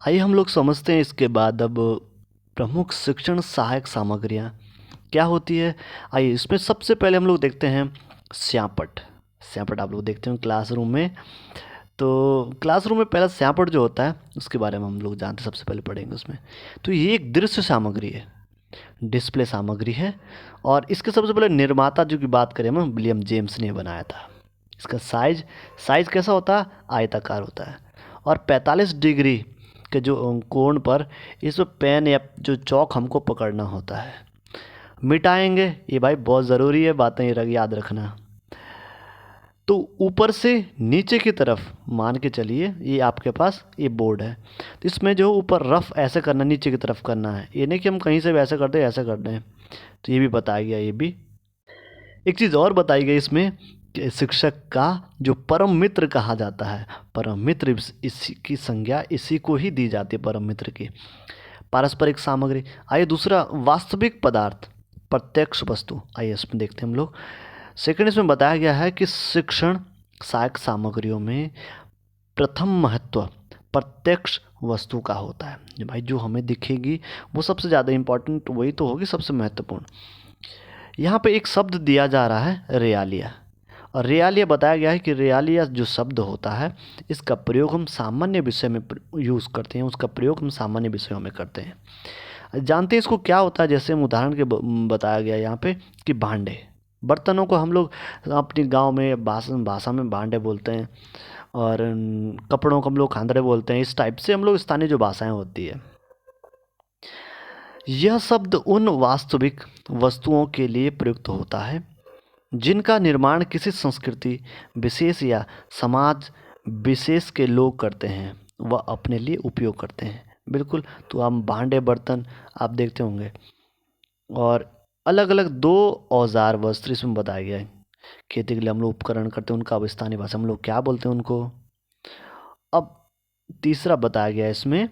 आइए हम लोग समझते हैं इसके बाद अब प्रमुख शिक्षण सहायक सामग्रियाँ क्या होती है। आइए इसमें सबसे पहले हम लोग देखते हैं श्यामपट्ट। श्यामपट्ट आप लोग देखते हैं क्लासरूम में। तो क्लासरूम में पहला श्यामपट्ट जो होता है उसके बारे में हम लोग जानते हैं, सबसे पहले पढ़ेंगे उसमें। तो ये एक दृश्य सामग्री है, डिस्प्ले सामग्री है। और इसके सबसे पहले निर्माता जो की बात करें हम, विलियम जेम्स ने बनाया था। इसका साइज साइज कैसा होता है, आयताकार होता है। और 45 डिग्री के जो कोण पर इस पेन या जो चौक हमको पकड़ना होता है। मिटाएंगे, ये भाई बहुत ज़रूरी है, बातें याद रखना। तो ऊपर से नीचे की तरफ मान के चलिए, ये आपके पास ये बोर्ड है। तो इसमें जो ऊपर रफ ऐसे करना, नीचे की तरफ करना है, ये नहीं कि हम कहीं से भी ऐसे करते हैं ऐसे कर दें। तो ये भी बताया गया। ये भी एक चीज़ और बताई गई इसमें कि शिक्षक का जो परम मित्र कहा जाता है, परम मित्र इसी की संज्ञा इसी को ही दी जाती है, परम मित्र की। पारस्परिक सामग्री। आइए दूसरा, वास्तविक पदार्थ, प्रत्यक्ष वस्तु। आइए इसमें देखते हैं हम लोग। सेकंड, इसमें बताया गया है कि शिक्षण सहायक सामग्रियों में प्रथम महत्व प्रत्यक्ष वस्तु का होता है। जो भाई जो हमें दिखेगी वो सबसे ज़्यादा इम्पोर्टेंट वही तो होगी, सबसे महत्वपूर्ण। यहाँ पे एक शब्द दिया जा रहा है रेयालिया। और रेयालिया बताया गया है कि रेयालिया जो शब्द होता है इसका प्रयोग हम सामान्य विषय में यूज़ करते हैं, उसका प्रयोग हम सामान्य विषयों में करते हैं। जानते हैं इसको क्या होता है? जैसे हम उदाहरण के बताया गया यहाँ पे कि भांडे, बर्तनों को हम लोग अपने गांव में भाषा में भांडे बोलते हैं। और कपड़ों को हम लोग खांदड़े बोलते हैं। इस टाइप से हम लोग स्थानीय जो भाषाएं होती है। यह शब्द उन वास्तविक वस्तुओं के लिए प्रयुक्त होता है जिनका निर्माण किसी संस्कृति विशेष या समाज विशेष के लोग करते हैं, वह अपने लिए उपयोग करते हैं। बिल्कुल। तो हम भांडे बर्तन आप देखते होंगे। और अलग अलग दो औजार वस्त्र इसमें बताया गया है। खेती के लिए हम लोग उपकरण करते हैं, उनका अब स्थानीय भाषा हम लोग क्या बोलते हैं उनको। अब तीसरा बताया गया है इसमें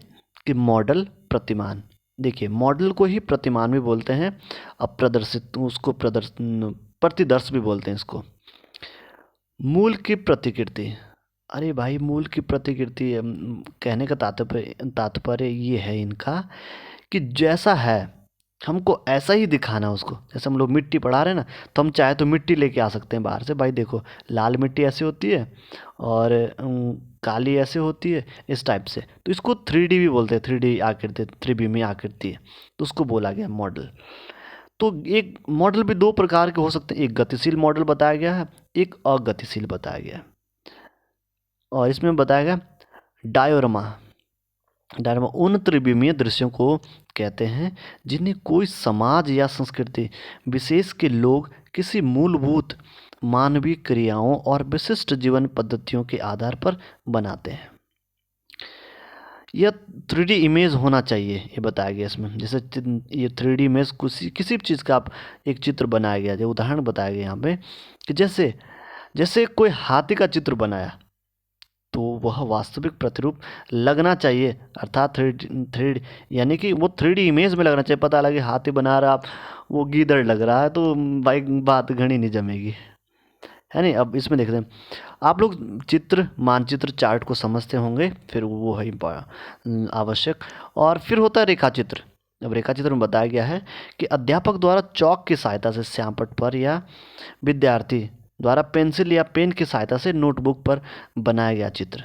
कि मॉडल प्रतिमान। देखिए मॉडल को ही प्रतिमान भी बोलते हैं। अब प्रदर्शित उसको प्रदर्शन प्रतिदर्श भी बोलते हैं इसको। मूल की प्रतिकृति। अरे भाई मूल की प्रतिकृति कहने का तात्पर्य ये है इनका कि जैसा है हमको ऐसा ही दिखाना उसको। जैसे हम लोग मिट्टी पढ़ा रहे हैं ना, तो हम चाहे तो मिट्टी लेके आ सकते हैं बाहर से। भाई देखो लाल मिट्टी ऐसी होती है और काली ऐसे होती है, इस टाइप से। तो इसको 3D भी बोलते हैं, 3D आकृति, त्रिविमीय आकृति है, तो उसको बोला गया मॉडल। तो एक मॉडल भी दो प्रकार के हो सकते हैं, एक गतिशील मॉडल बताया गया है, एक अगतिशील बताया गया है। और इसमें बताया गया डायोरमा। डायोरमा उन त्रिविमीय दृश्यों को कहते हैं जिन्हें कोई समाज या संस्कृति विशेष के लोग किसी मूलभूत मानवीय क्रियाओं और विशिष्ट जीवन पद्धतियों के आधार पर बनाते हैं। यह 3D इमेज होना चाहिए, ये बताया गया इसमें। जैसे ये 3D इमेज किसी भी चीज़ का आप एक चित्र बनाया गया, जो उदाहरण बताया गया यहाँ पे कि जैसे जैसे कोई हाथी का चित्र बनाया तो वह वास्तविक प्रतिरूप लगना चाहिए। अर्थात थ्री यानी कि वो 3D इमेज में लगना चाहिए। पता लगे हाथी बना रहा आप, वो गीदड़ लग रहा है, तो भाई बात घनी नहीं जमेगी, है नहीं। अब इसमें देखते हैं आप लोग चित्र मानचित्र चार्ट को समझते होंगे, फिर वो है आवश्यक। और फिर होता है रेखा चित्र। अब रेखा चित्र में बताया गया है कि अध्यापक द्वारा चौक की सहायता से श्यामपट्ट पर या विद्यार्थी द्वारा पेंसिल या पेन की सहायता से नोटबुक पर बनाया गया चित्र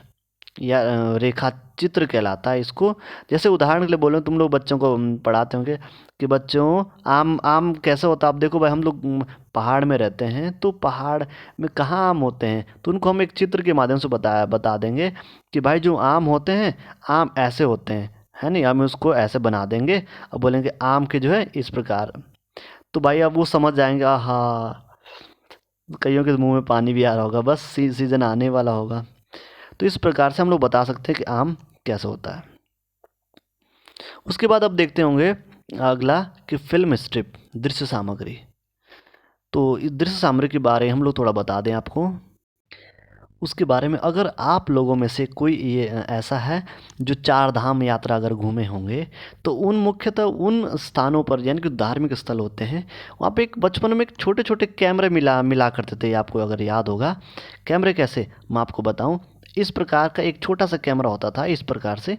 या रेखा चित्र कहलाता है इसको। जैसे उदाहरण के लिए बोलो, तुम लोग बच्चों को पढ़ाते होंगे कि बच्चों आम आम कैसे होता है। आप देखो भाई हम लोग पहाड़ में रहते हैं, तो पहाड़ में कहाँ आम होते हैं, तो उनको हम एक चित्र के माध्यम से बता देंगे कि भाई जो आम होते हैं, आम ऐसे होते हैं, है नहीं। हम उसको ऐसे बना देंगे और बोलेंगे आम के जो है इस प्रकार। तो भाई अब वो समझ जाएंगे। हाँ, कईयों के मुंह में पानी भी आ रहा होगा, बस सीजन आने वाला होगा। तो इस प्रकार से हम लोग बता सकते हैं कि आम कैसे होता है। उसके बाद अब देखते होंगे अगला कि फिल्म स्ट्रिप, दृश्य सामग्री। तो इस दृश्य सामग्री के बारे में हम लोग थोड़ा बता दें आपको। उसके बारे में अगर आप लोगों में से कोई ये ऐसा है जो चार धाम यात्रा अगर घूमे होंगे, तो उन मुख्यतः उन स्थानों पर यानी कि धार्मिक स्थल होते हैं, वहाँ पे एक बचपन में एक छोटे छोटे कैमरे मिला करते थे। आपको अगर याद होगा कैमरे कैसे, मैं आपको बताऊँ। इस प्रकार का एक छोटा सा कैमरा होता था इस प्रकार से,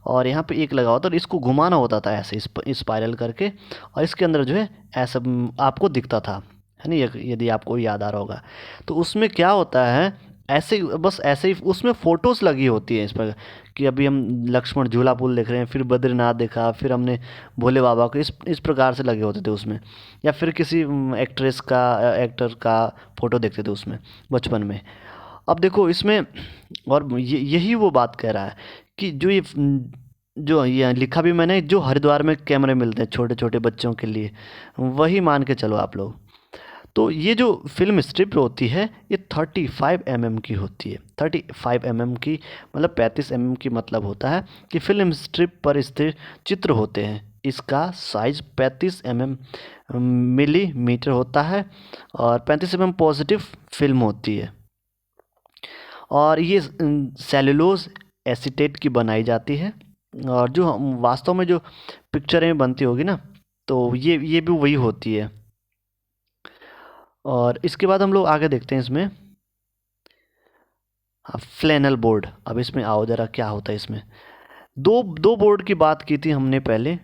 और यहाँ पे एक लगा होता और इसको घुमाना होता था ऐसे स्पाइरल करके, और इसके अंदर जो है ऐसा आपको दिखता था, है ना, यदि आपको याद आ रहा होगा। तो उसमें क्या होता है, ऐसे बस ऐसे ही उसमें फ़ोटोज़ लगी होती हैं इस पर, कि अभी हम लक्ष्मण झूला पुल देख रहे हैं, फिर बद्रीनाथ देखा, फिर हमने भोले बाबा को इस प्रकार से लगे होते थे उसमें, या फिर किसी एक्ट्रेस का एक्टर का फ़ोटो देखते थे उसमें बचपन में। अब देखो इसमें, और यही वो बात कह रहा है कि जो ये लिखा भी मैंने, जो हरिद्वार में कैमरे मिलते हैं छोटे छोटे बच्चों के लिए, वही मान के चलो आप लोग। तो ये जो फिल्म स्ट्रिप होती है ये 35 mm की होती है। 35 mm की मतलब 35 mm की मतलब होता है कि फिल्म स्ट्रिप पर स्थिर चित्र होते हैं। इसका साइज 35 मिलीमीटर होता है और 35 पॉजिटिव फिल्म होती है, और ये सेलुलोज एसीटेट की बनाई जाती है। और जो वास्तव में जो पिक्चरें बनती होगी ना, तो ये भी वही होती है। और इसके बाद हम लोग आगे देखते हैं इसमें, हाँ, फ्लैनल बोर्ड। अब इसमें आओ ज़रा, क्या होता है इसमें। दो दो बोर्ड की बात की थी हमने पहले,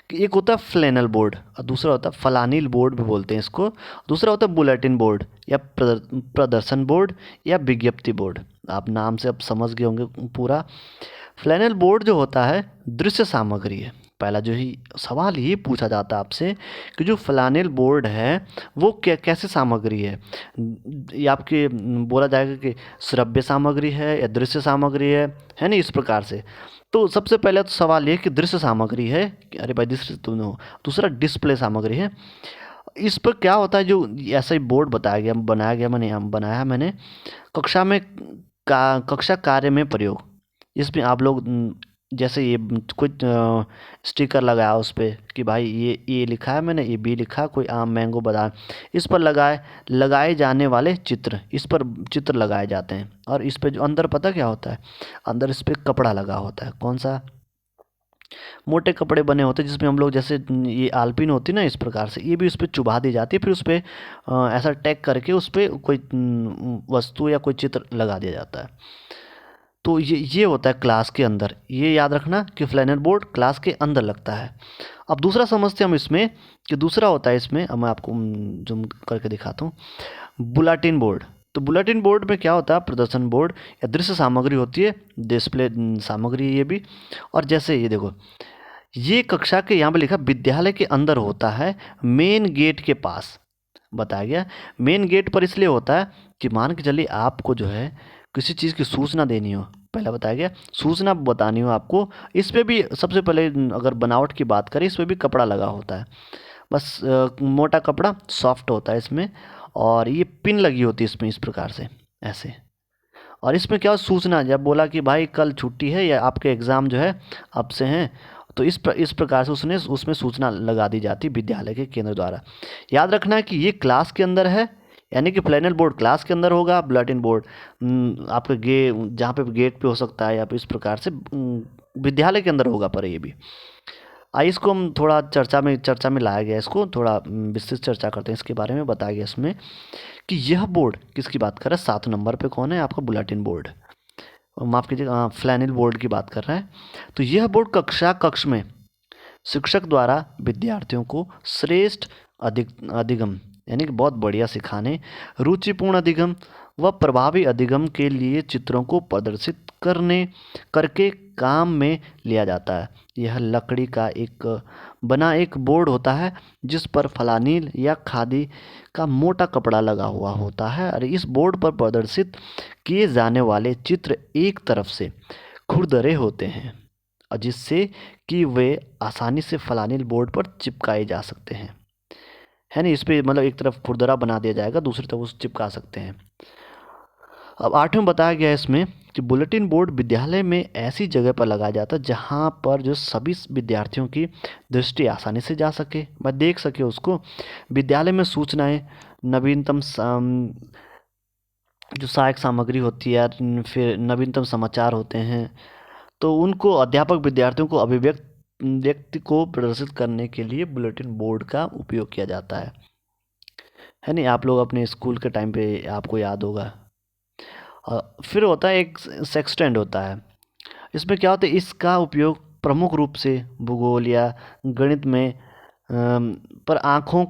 कि एक होता है फ्लैनल बोर्ड और दूसरा होता है फलानील बोर्ड भी बोलते हैं इसको। दूसरा होता है बुलेटिन बोर्ड या प्रदर्शन बोर्ड या विज्ञप्ति बोर्ड। आप नाम से अब समझ गए होंगे पूरा। फ्लैनल बोर्ड जो होता है दृश्य सामग्री है। पहला जो ही सवाल ये पूछा जाता है आपसे कि जो फ्लैनल बोर्ड है वो कैसे सामग्री है। ये आपके बोला जाएगा कि श्रव्य सामग्री है या दृश्य सामग्री है ना, इस प्रकार से। तो सबसे पहले तो सवाल ये कि दृश्य सामग्री है, अरे भाई दृश्य तो नो। दूसरा डिस्प्ले सामग्री है। इस पर क्या होता है, जो ऐसा ही बोर्ड बनाया मैंने कक्षा में कक्षा कार्य में प्रयोग। इसमें आप लोग जैसे ये कुछ स्टिकर लगाया उस पर कि भाई ये लिखा है मैंने, ये बी लिखा, कोई आम मैंगो बादाम, इस पर लगाए जाने वाले चित्र, इस पर चित्र लगाए जाते हैं। और इस पे जो अंदर पता क्या होता है, अंदर इस पर कपड़ा लगा होता है। कौन सा, मोटे कपड़े बने होते हैं जिसमें हम लोग जैसे ये आलपिन होती है ना, इस प्रकार से ये भी उस पर चुभा दी जाती है, फिर उस पर ऐसा टैग करके उस पर कोई वस्तु या कोई चित्र लगा दिया जाता है। तो ये होता है क्लास के अंदर। ये याद रखना कि फ्लैनल बोर्ड क्लास के अंदर लगता है। अब दूसरा समझते हैं हम इसमें कि दूसरा होता है इसमें, अब मैं आपको जूम करके दिखाता हूँ, बुलेटिन बोर्ड। तो बुलेटिन बोर्ड में क्या होता है, प्रदर्शन बोर्ड या दृश्य सामग्री होती है, डिस्प्ले सामग्री ये भी। और जैसे ये देखो, ये कक्षा के यहाँ पे लिखा विद्यालय के अंदर होता है, मेन गेट के पास। बताया गया मेन गेट पर इसलिए होता है कि मान के चलिए आपको जो है किसी चीज़ की सूचना देनी हो, पहला बताया गया सूचना बतानी हो आपको, इस पे भी सबसे पहले अगर बनावट की बात करें, इस पे भी कपड़ा लगा होता है। बस मोटा कपड़ा सॉफ्ट होता है इसमें, और ये पिन लगी होती है इसमें इस प्रकार से ऐसे। और इसमें क्या सूचना, जब बोला कि भाई कल छुट्टी है या आपके एग्ज़ाम जो है अब से हैं, तो इस प्रकार से उसमें सूचना लगा दी जाती विद्यालय के केंद्र द्वारा। याद रखना है कि ये क्लास के अंदर है, यानी कि फ्लैनल बोर्ड क्लास के अंदर होगा, बुलेटिन बोर्ड आपके जहाँ पे गेट पे हो सकता है, या इस प्रकार से विद्यालय के अंदर होगा। पर ये भी आइए इसको हम थोड़ा चर्चा में लाया गया, इसको थोड़ा विस्तृत चर्चा करते हैं इसके बारे में। बताया गया इसमें कि यह बोर्ड किसकी बात कर रहा है, 7 नंबर पे कौन है आपका, बुलेटिन बोर्ड, माफ़ कीजिएगा, फ्लैनल बोर्ड की बात कर रहा है। तो यह बोर्ड कक्ष में शिक्षक द्वारा विद्यार्थियों को श्रेष्ठ अधिगम, यानी कि बहुत बढ़िया सिखाने, रुचिपूर्ण अधिगम व प्रभावी अधिगम के लिए चित्रों को प्रदर्शित करके काम में लिया जाता है। यह लकड़ी का बना एक बोर्ड होता है जिस पर फलानील या खादी का मोटा कपड़ा लगा हुआ होता है, और इस बोर्ड पर प्रदर्शित किए जाने वाले चित्र एक तरफ से खुरदरे होते हैं, और जिससे कि वे आसानी से फलानील बोर्ड पर चिपकाए जा सकते हैं, है ना। इस पर मतलब एक तरफ खुरदरा बना दिया जाएगा, दूसरी तरफ उसे चिपका सकते हैं। अब 8वें बताया गया है इसमें कि बुलेटिन बोर्ड विद्यालय में ऐसी जगह पर लगाया जाता है जहाँ पर जो सभी विद्यार्थियों की दृष्टि आसानी से जा सके, वह देख सके उसको। विद्यालय में सूचनाएं, नवीनतम जो सहायक सामग्री होती है, फिर नवीनतम समाचार होते हैं, तो उनको अध्यापक विद्यार्थियों को व्यक्ति को प्रदर्शित करने के लिए बुलेटिन बोर्ड का उपयोग किया जाता है नहीं। आप लोग अपने स्कूल के टाइम पे आपको याद होगा। फिर होता है एक सेक्सटेंड होता है। इसमें क्या होता है, इसका उपयोग प्रमुख रूप से भूगोल या गणित में पर आँखों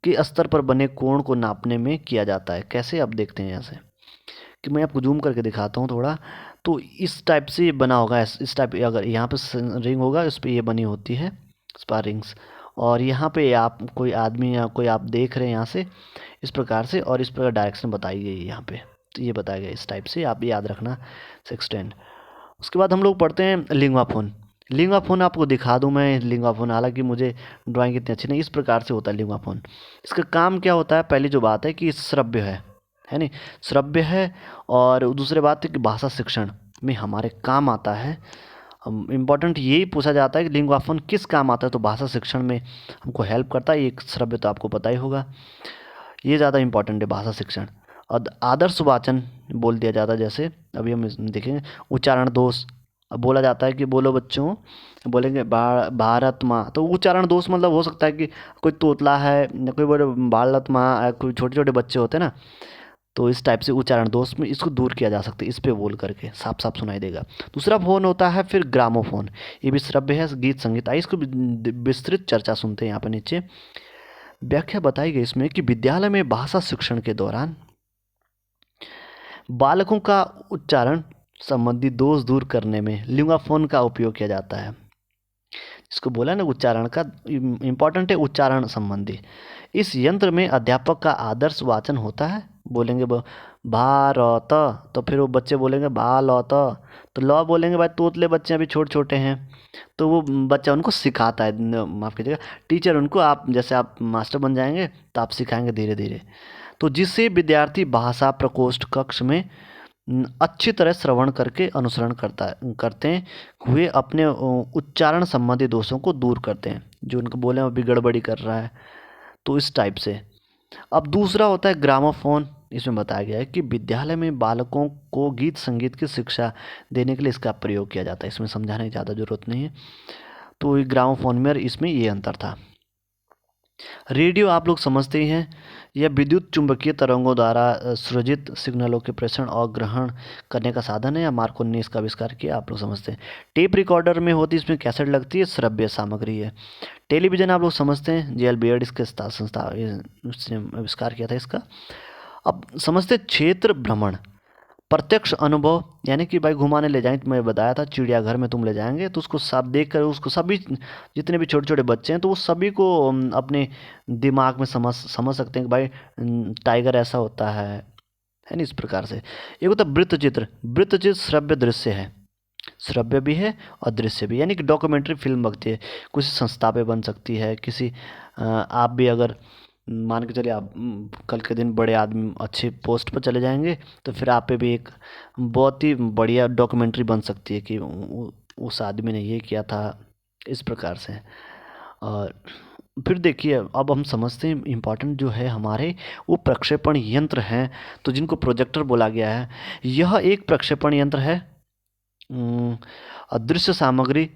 के स्तर पर बने कोण को नापने में किया जाता है। कैसे, आप देखते हैं यहाँ से कि मैं आपको जूम करके दिखाता हूँ थोड़ा। तो इस टाइप से ये बना होगा, इस टाइप, अगर यहाँ पे रिंग होगा इस पर ये बनी होती है स्पार रिंग्स, और यहाँ पे आप कोई आदमी या कोई आप देख रहे हैं यहाँ से इस प्रकार से, और इस प्रकार डायरेक्शन बताई गई है यहाँ पे। तो ये बताया गया इस टाइप से, आप याद रखना सेक्सटेंड। उसके बाद हम लोग पढ़ते हैं लिंगुआ फोन। लिंगुआ फोन आपको दिखा दूं मैं लिंगुआ फोन, हालांकि मुझे ड्राइंग इतनी अच्छी नहीं। इस प्रकार से होता है लिंगुआ फोन। इसका काम क्या होता है, पहली जो बात है कि श्रव्य है नहीं, श्रव्य है। और दूसरी बात है कि भाषा शिक्षण में हमारे काम आता है। इम्पॉर्टेंट यही पूछा जाता है कि लिंगुआ फोन किस काम आता है, तो भाषा शिक्षण में हमको हेल्प करता है। एक श्रव्य तो आपको पता ही होगा, ये ज़्यादा इंपॉर्टेंट है भाषा शिक्षण। और आदर्श वाचन बोल दिया जाता है, जैसे अभी हम देखेंगे उच्चारण दोष। अब बोला जाता है कि बोलो बच्चों, बोलेंगे भारत माँ, तो उच्चारण दोष मतलब हो सकता है कि कोई तोतला है या कोई बड़े भारत माँ, कोई छोटे छोटे बच्चे होते हैं ना, तो इस टाइप से उच्चारण दोष में इसको दूर किया जा सकता है, इस पे बोल करके साफ साफ सुनाई देगा। दूसरा फोन होता है फिर ग्रामोफोन। ये भी श्रव्य है, गीत संगीत। आइए इसको विस्तृत चर्चा सुनते हैं। यहाँ पर नीचे व्याख्या बताई गई इसमें कि विद्यालय में भाषा शिक्षण के दौरान बालकों का उच्चारण संबंधी दोष दूर करने में लिंगुआ फोन का उपयोग किया जाता है। इसको बोला ना, उच्चारण का इम्पोर्टेंट है, उच्चारण संबंधी। इस यंत्र में अध्यापक का आदर्श वाचन होता है। बोलेंगे भारत, तो फिर वो बच्चे बोलेंगे बालत, तो लॉ बोलेंगे, भाई तोतले बच्चे अभी छोटे छोटे हैं, तो वो बच्चा उनको सिखाता है, माफ़ कीजिएगा टीचर उनको, आप जैसे आप मास्टर बन जाएंगे तो आप सिखाएंगे धीरे धीरे। तो जिससे विद्यार्थी भाषा प्रकोष्ठ कक्ष में अच्छी तरह श्रवण करके अनुसरण करते हैं हुए अपने उच्चारण संबंधी दोषों को दूर करते हैं, जो उनको बोले अभी गड़बड़ी कर रहा है, तो इस टाइप से। अब दूसरा होता है ग्रामोफोन। इसमें बताया गया है कि विद्यालय में बालकों को गीत संगीत की शिक्षा देने के लिए इसका प्रयोग किया जाता है। इसमें समझाने की ज़्यादा ज़रूरत नहीं है। तो ग्रामोफोन में इसमें ये अंतर था। रेडियो आप लोग समझते ही हैं, यह विद्युत चुंबकीय तरंगों द्वारा सृजित सिग्नलों के प्रेषण और ग्रहण करने का साधन है, या मार्कोनी ने इसका आविष्कार किया, आप लोग समझते हैं। टेप रिकॉर्डर में होती है, इसमें कैसेट लगती है, श्रव्य सामग्री है। टेलीविज़न आप लोग समझते हैं, JL बेयर्ड इसके संस्था उसने आविष्कार किया था इसका। अब समझते क्षेत्र भ्रमण, प्रत्यक्ष अनुभव, यानी कि भाई घुमाने ले जाएं, मैं बताया था चिड़ियाघर में तुम ले जाएंगे तो उसको सब देख कर, उसको सभी जितने भी छोटे छोटे बच्चे हैं तो वो सभी को अपने दिमाग में समझ सकते हैं कि भाई टाइगर ऐसा होता है ना, इस प्रकार से। एक होता है वृत्त चित्र। वृत्त चित्र श्रव्य दृश्य है, श्रव्य भी है और दृश्य भी, यानी कि डॉक्यूमेंट्री फिल्म बनती है, किसी संस्था पे बन सकती है, किसी आप भी अगर मान के चलिए आप कल के दिन बड़े आदमी अच्छे पोस्ट पर चले जाएंगे तो फिर आप पे भी एक बहुत ही बढ़िया डॉक्यूमेंट्री बन सकती है कि उस आदमी ने ये किया था, इस प्रकार से। और फिर देखिए अब हम समझते हैं इम्पॉर्टेंट जो है हमारे वो प्रक्षेपण यंत्र हैं, तो जिनको प्रोजेक्टर बोला गया है। यह एक प्रक्षेपण यंत्र है। अदृश्य सामग्री,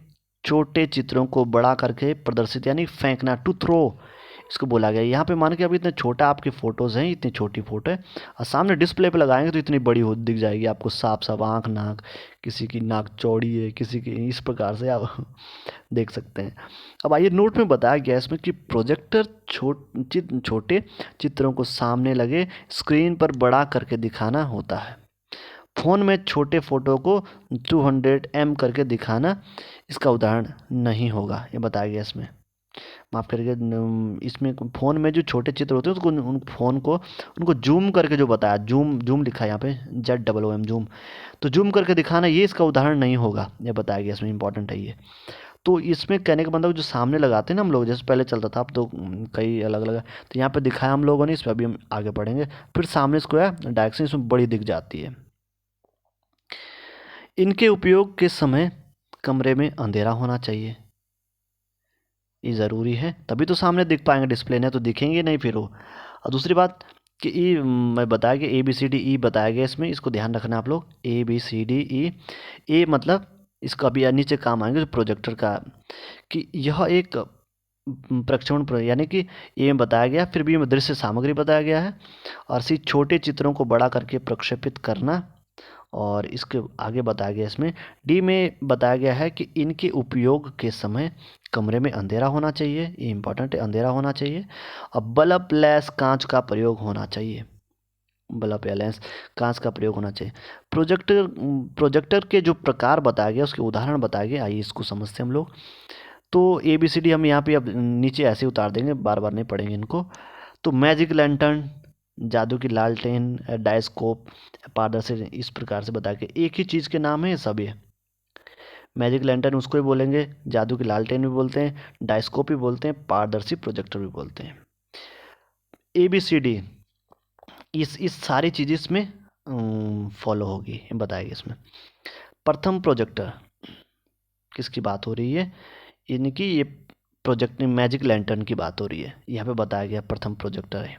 छोटे चित्रों को बड़ा करके प्रदर्शित, यानी फेंकना, टू थ्रो इसको बोला गया। यहाँ पे मान के अभी इतने छोटा आपकी फ़ोटोज़ हैं, इतनी छोटी फ़ोटो है, और सामने डिस्प्ले पे लगाएंगे तो इतनी बड़ी हो दिख जाएगी आपको, साफ साफ आँख नाक, किसी की नाक चौड़ी है, किसी की, इस प्रकार से आप देख सकते हैं। अब आइए नोट में बताया गया इसमें कि प्रोजेक्टर छोटे चित्रों को सामने लगे स्क्रीन पर बड़ा करके दिखाना होता है। फ़ोन में छोटे फ़ोटो को 200M करके दिखाना इसका उदाहरण नहीं होगा, ये बताया गया इसमें। माफ़ करिएगा, इसमें फ़ोन में जो छोटे चित्र होते हैं उसको, उन फ़ोन को उनको जूम करके जो बताया, जूम लिखा है यहाँ पे, ZOOM जूम, तो जूम करके दिखाना ये इसका उदाहरण नहीं होगा, ये बताया गया इसमें, इंपॉर्टेंट है ये। तो इसमें कहने का मतलब जो सामने लगाते हैं ना हम लोग, जैसे पहले चलता था, अब तो कई अलग अलग, तो यहाँ पे दिखाया हम लोगों ने, इस पर अभी हम आगे बढ़ेंगे। फिर सामने इसको है डायरेक्शन इसमें बड़ी दिख जाती है। इनके उपयोग के समय कमरे में अंधेरा होना चाहिए, ये ज़रूरी है, तभी तो सामने दिख पाएंगे, डिस्प्ले ने तो दिखेंगे नहीं फिर वो। और दूसरी बात कि मैं बताया कि ABCDE बताया गया इसमें, इसको ध्यान रखना आप लोग, ABCDE। ए मतलब इसका अभी नीचे काम आएंगे जो प्रोजेक्टर का, कि यह एक प्रक्षेपण, यानी कि ए में बताया गया, फिर B में दृश्य सामग्री बताया गया है, और C छोटे चित्रों को बड़ा करके प्रक्षेपित करना, और इसके आगे बताया गया इसमें डी में बताया गया है कि इनके उपयोग के समय कमरे में अंधेरा होना चाहिए, ये इंपॉर्टेंट है, अंधेरा होना चाहिए। अब बल्ब लेस कांच का प्रयोग होना चाहिए, बल्ब या लेंस कांच का प्रयोग होना चाहिए। प्रोजेक्टर के जो प्रकार बताया गया उसके उदाहरण बताया गया, आइए इसको समझते हैं हम लोग। तो ABCD हम यहाँ पे अब नीचे ऐसे उतार देंगे, बार बार नहीं पढ़ेंगे इनको। तो मैजिक लैंटर्न, जादू की लालटेन, डायस्कोप, पारदर्शी, इस प्रकार से बता के एक ही चीज़ के नाम है सब ये। मैजिक लैंटर्न उसको ही बोलेंगे, जादू की लालटेन भी बोलते हैं, डायस्कोप भी बोलते हैं, पारदर्शी प्रोजेक्टर भी बोलते हैं। ABCD इस सारी चीज़ें इसमें फॉलो होगी, बताएगी इसमें। प्रथम प्रोजेक्टर किसकी बात हो रही है, इनकी ये प्रोजेक्ट मैजिक लैंटर्न की बात हो रही है, यहाँ पे बताया गया प्रथम प्रोजेक्टर है।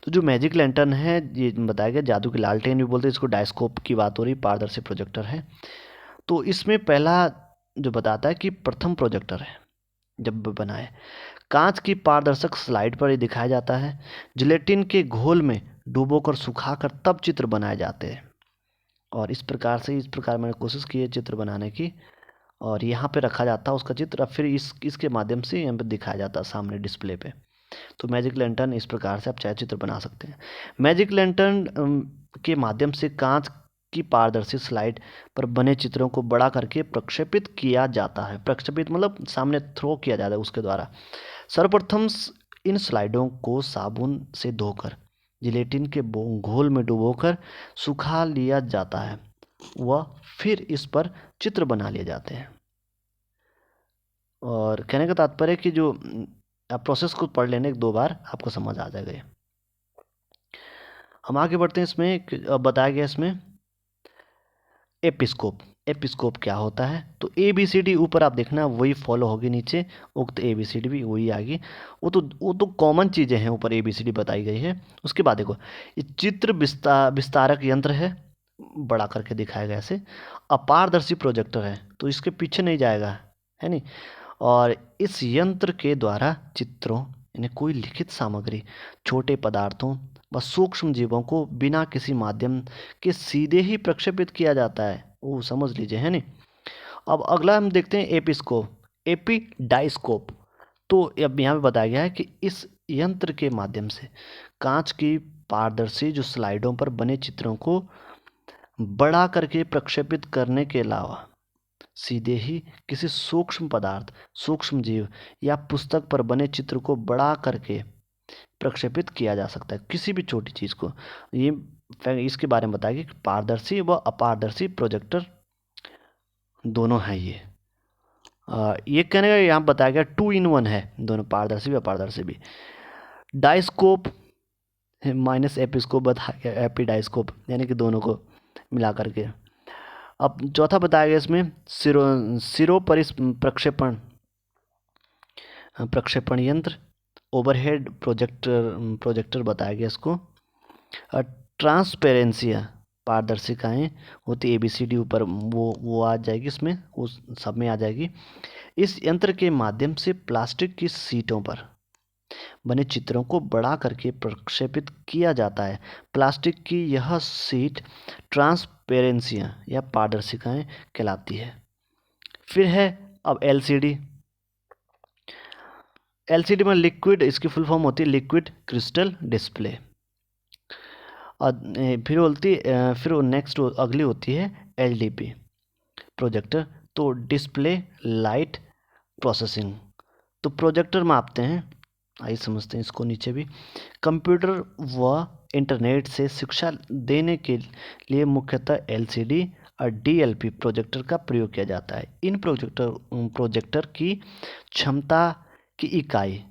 तो जो मैजिक लैंटर्न है ये बताया गया, जादू की लालटेन भी बोलते हैं इसको, डायस्कोप की बात हो रही, पारदर्शी प्रोजेक्टर है। तो इसमें पहला जो बताता है कि प्रथम प्रोजेक्टर है जब बना है, कांच की पारदर्शक स्लाइड पर ये दिखाया जाता है, जिलेटिन के घोल में डुबोकर सुखाकर तब चित्र बनाए जाते हैं। और इस प्रकार मैंने कोशिश की है चित्र बनाने की, और यहाँ पे रखा जाता है उसका चित्र, अब फिर इसके माध्यम से यहाँ पे दिखाया जाता है सामने डिस्प्ले पे। तो मैजिक लैंटर्न इस प्रकार से आप चाहे चित्र बना सकते हैं। मैजिक लैंटर्न के माध्यम से कांच की पारदर्शी स्लाइड पर बने चित्रों को बड़ा करके प्रक्षेपित किया जाता है। प्रक्षेपित मतलब सामने थ्रो किया जाता है उसके द्वारा। सर्वप्रथम इन स्लाइडों को साबुन से धोकर जिलेटिन के घोल में डुबोकर सुखा लिया जाता है, वह फिर इस पर चित्र बना लिए जाते हैं। और कहने का तात्पर्य है कि जो आप प्रोसेस को पढ़ लेने 2 बार आपको समझ आ जाएगा। हम आगे बढ़ते हैं, इसमें बताया गया इसमें एपिस्कोप। एपिस्कोप क्या होता है, तो ABCD ऊपर आप देखना वही फॉलो होगी, नीचे उक्त ABCD भी वही आएगी। वो तो कॉमन चीज़ें हैं, ऊपर ABCD बताई गई है। उसके बाद देखो ये चित्र विस्तारक यंत्र है, बड़ा करके दिखाया गया ऐसे। अपारदर्शी प्रोजेक्टर है, तो इसके पीछे नहीं जाएगा, है नहीं। और इस यंत्र के द्वारा चित्रों यानी कोई लिखित सामग्री, छोटे पदार्थों व सूक्ष्म जीवों को बिना किसी माध्यम के सीधे ही प्रक्षेपित किया जाता है, वो समझ लीजिए, है नहीं। अब अगला हम देखते हैं एपिस्कोप, एपिडाइस्कोप। तो अब यहाँ पे बताया गया है कि इस यंत्र के माध्यम से कांच की पारदर्शी जो स्लाइडों पर बने चित्रों को बड़ा करके प्रक्षेपित करने के अलावा सीधे ही किसी सूक्ष्म पदार्थ, सूक्ष्म जीव या पुस्तक पर बने चित्र को बड़ा करके प्रक्षेपित किया जा सकता है, किसी भी छोटी चीज़ को। ये इसके बारे में बताया कि पारदर्शी व अपारदर्शी प्रोजेक्टर दोनों हैं ये कहने का यहाँ बताया गया 2 in 1 है, दोनों पारदर्शी भी अपारदर्शी भी। डायस्कोप माइनस एपिस्कोप बताया गया, एपिडाइस्कोप यानी कि दोनों को मिला करके। अब चौथा बताया गया इसमें सिरो प्रक्षेपण यंत्र, ओवरहेड प्रोजेक्टर बताया गया इसको। ट्रांसपेरेंसिया पारदर्शिकाएँ होती, ABCD ऊपर वो आ जाएगी, इसमें उस सब में आ जाएगी। इस यंत्र के माध्यम से प्लास्टिक की सीटों पर बने चित्रों को बड़ा करके प्रक्षेपित किया जाता है। प्लास्टिक की यह सीट ट्रांसपेरेंसियाँ या पारदर्शिकाएँ कहलाती है। फिर है अब LCD में लिक्विड, इसकी फुल फॉर्म होती है लिक्विड क्रिस्टल डिस्प्ले। और फिर नेक्स्ट अगली होती है LDP प्रोजेक्टर, तो डिस्प्ले लाइट प्रोसेसिंग। तो प्रोजेक्टर मापते हैं, आइए समझते हैं इसको नीचे भी। कंप्यूटर व इंटरनेट से शिक्षा देने के लिए मुख्यतः LCD और DLP प्रोजेक्टर का प्रयोग किया जाता है। इन प्रोजेक्टर की क्षमता की इकाई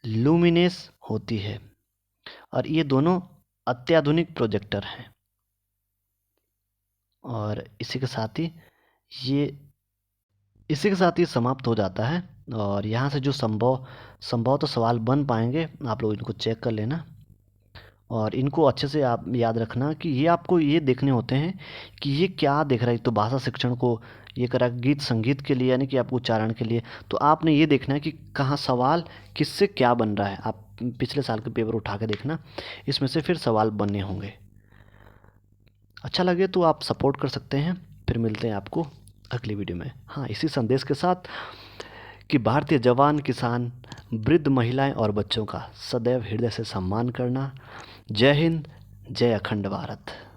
लुमिनेस होती है और ये दोनों अत्याधुनिक प्रोजेक्टर हैं। और इसी के साथ ही समाप्त हो जाता है। और यहाँ से जो संभव तो सवाल बन पाएंगे, आप लोग इनको चेक कर लेना और इनको अच्छे से आप याद रखना कि ये आपको ये देखने होते हैं कि ये क्या देख रहा है। तो भाषा शिक्षण को ये करा गीत संगीत के लिए, यानी कि आपको उच्चारण के लिए, तो आपने ये देखना है कि कहाँ सवाल किससे क्या बन रहा है। आप पिछले साल के पेपर उठा के देखना, इसमें से फिर सवाल बनने होंगे। अच्छा लगे तो आप सपोर्ट कर सकते हैं। फिर मिलते हैं आपको अगली वीडियो में। हाँ, इसी संदेश के साथ कि भारतीय जवान, किसान, वृद्ध, महिलाएं और बच्चों का सदैव हृदय से सम्मान करना। जय हिंद, जय अखंड भारत।